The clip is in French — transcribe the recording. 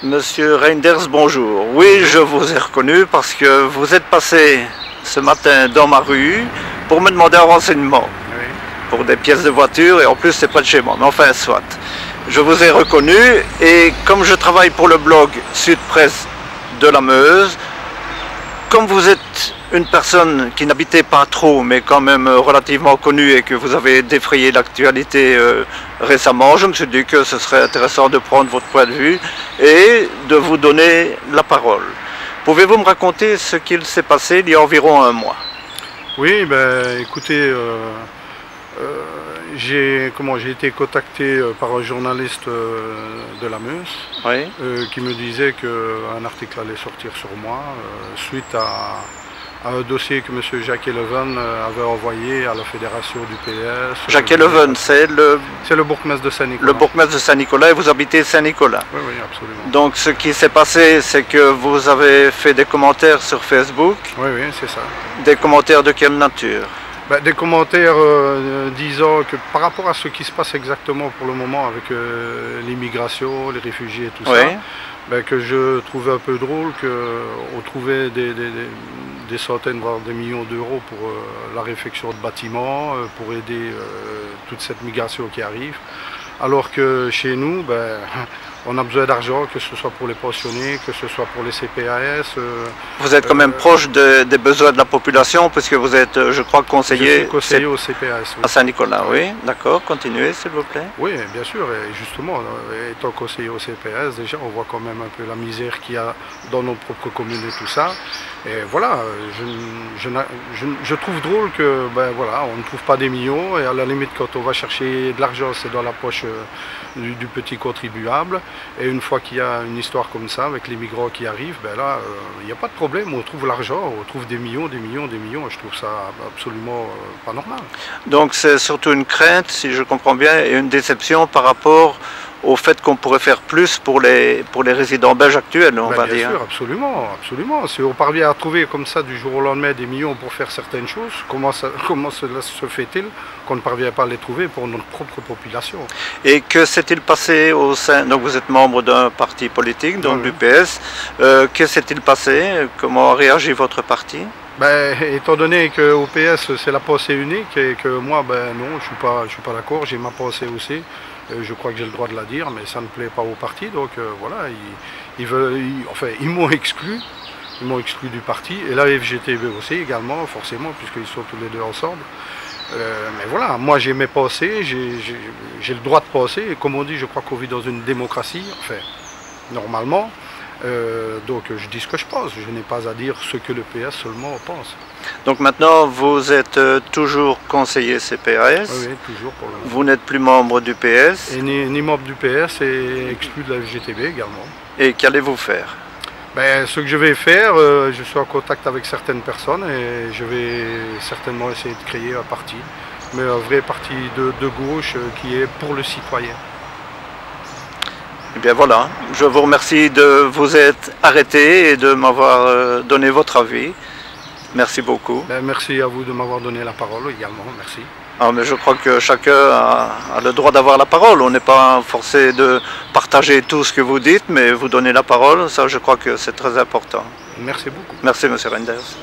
Monsieur Reinders, bonjour. Oui, je vous ai reconnu parce que vous êtes passé ce matin dans ma rue pour me demander un renseignement Oui. pour des pièces de voiture et en plus c'est pas de chez moi, mais enfin soit. Je vous ai reconnu et comme je travaille pour le blog Sud Presse de la Meuse, comme vous êtes une personne qui n'habitait pas trop mais quand même relativement connue et que vous avez défrayé l'actualité récemment, je me suis dit que ce serait intéressant de prendre votre point de vue et de vous donner la parole. Pouvez-vous me raconter ce qu'il s'est passé il y a environ un mois? Oui, ben écoutez, j'ai été contacté par un journaliste de la Meuse, Oui. qui me disait qu'un article allait sortir sur moi suite à un dossier que M. Jacques Eleven avait envoyé à la fédération du PS. Jacques Eleven, c'est le bourgmestre de Saint-Nicolas. le bourgmestre de Saint-Nicolas et vous habitez Saint-Nicolas. Oui, oui, absolument. Donc ce qui s'est passé, c'est que vous avez fait des commentaires sur Facebook. Oui, oui, c'est ça. Des commentaires de quelle nature? Ben, des commentaires disant que par rapport à ce qui se passe exactement pour le moment avec l'immigration, les réfugiés et tout Oui. ça, ben, que je trouvais un peu drôle qu'on trouvait des centaines, voire des millions d'euros pour la réfection de bâtiments, pour aider toute cette migration qui arrive. Alors que chez nous, ben, on a besoin d'argent, que ce soit pour les pensionnés, que ce soit pour les CPAS. Vous êtes quand même proche des besoins de la population, puisque vous êtes, je crois, conseiller, je suis conseiller au CPAS. Oui. À Saint-Nicolas, oui. D'accord, continuez s'il vous plaît. Oui, bien sûr, et justement, étant conseiller au CPAS, déjà on voit quand même un peu la misère qu'il y a dans nos propres communes et tout ça. Et voilà, je trouve drôle que ben voilà, on ne trouve pas des millions et à la limite quand on va chercher de l'argent c'est dans la poche du petit contribuable. Et une fois qu'il y a une histoire comme ça avec les migrants qui arrivent, ben là il n'y a pas de problème, on trouve l'argent, on trouve des millions, des millions, des millions et je trouve ça absolument pas normal. Donc c'est surtout une crainte, si je comprends bien, et une déception par rapport au fait qu'on pourrait faire plus pour les résidents belges actuels, on va dire. Bien sûr, absolument, absolument. Si on parvient à trouver comme ça du jour au lendemain des millions pour faire certaines choses, comment cela se fait-il qu'on ne parvient pas à les trouver pour notre propre population? Et que s'est-il passé au sein, donc vous êtes membre d'un parti politique, donc du PS, que s'est-il passé? Comment a réagi votre parti? Ben, étant donné qu'au PS c'est la pensée unique et que moi ben non, je suis pas d'accord, j'ai ma pensée aussi, je crois que j'ai le droit de la dire, mais ça ne plaît pas au parti, donc voilà, ils m'ont exclu du parti, et la FGTB aussi également, forcément, puisqu'ils sont tous les deux ensemble. Mais voilà, moi j'ai mes pensées, j'ai le droit de penser, et comme on dit, je crois qu'on vit dans une démocratie, enfin, normalement. Donc je dis ce que je pense, je n'ai pas à dire ce que le PS seulement pense. Donc maintenant vous êtes toujours conseiller CPAS, Oui, toujours pour le moment. Vous n'êtes plus membre du PS. Et ni membre du PS et exclu de la FGTB également. Et qu'allez-vous faire? Ben, ce que je vais faire, je suis en contact avec certaines personnes et je vais certainement essayer de créer un parti, mais un vrai parti de gauche qui est pour le citoyen. Eh bien voilà, je vous remercie de vous être arrêté et de m'avoir donné votre avis. Merci beaucoup. Ben, merci à vous de m'avoir donné la parole également, merci. Ah, mais je crois que chacun a le droit d'avoir la parole. On n'est pas forcé de partager tout ce que vous dites, mais vous donner la parole, ça je crois que c'est très important. Merci beaucoup. Merci, monsieur Reinders.